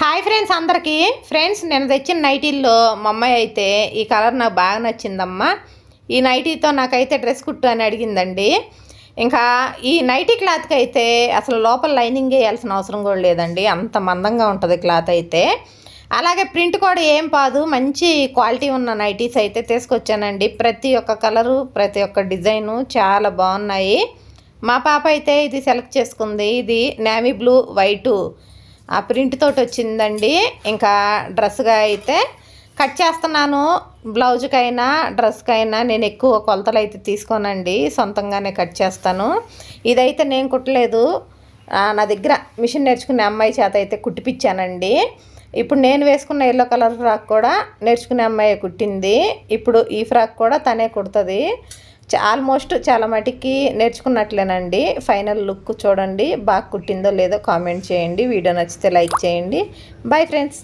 Hi friends అందరికీ. Friends నేను తెచ్చిన నైటీల్లో మా అమ్మాయి అయితే ఈ కలర్ నాకు బాగా నచ్చిందమ్మా, ఈ నైటీతో నాకైతే డ్రెస్ కుట్టు అని అడిగిందండి. ఇంకా ఈ నైటీ క్లాత్కి అయితే అసలు లోపల లైనింగ్ వేయాల్సిన అవసరం కూడా లేదండి, అంత మందంగా ఉంటుంది క్లాత్ అయితే. అలాగే ప్రింట్ కూడా ఏం పాదు, మంచి క్వాలిటీ ఉన్న నైటీస్ అయితే తీసుకొచ్చానండి. ప్రతి ఒక్క కలరు ప్రతి ఒక్క డిజైను చాలా బాగున్నాయి. మా పాప అయితే ఇది సెలెక్ట్ చేసుకుంది. ఇది నేవీ బ్లూ వైటు ఆ ప్రింట్ తోటి వచ్చిందండి. ఇంకా డ్రెస్గా అయితే కట్ చేస్తున్నాను. బ్లౌజ్కైనా డ్రెస్కైనా నేను ఎక్కువ కొలతలు అయితే తీసుకోనండి, సొంతంగానే కట్ చేస్తాను. ఇదైతే నేను కుట్టలేదు, నా దగ్గర మిషన్ నేర్చుకునే అమ్మాయి చేత అయితే కుట్టిపించానండి. ఇప్పుడు నేను వేసుకున్న ఎల్లో కలర్ ఫ్రాక్ కూడా నేర్చుకునే అమ్మాయి కుట్టింది. ఇప్పుడు ఈ ఫ్రాక్ కూడా తనే కుడుతుంది. ఆల్మోస్ట్ చాలా మటుకి నేర్చుకున్నట్లేనండి. ఫైనల్ లుక్ చూడండి, బాగా కుట్టిందో లేదో కామెంట్ చేయండి. వీడియో నచ్చితే లైక్ చేయండి. Bye friends.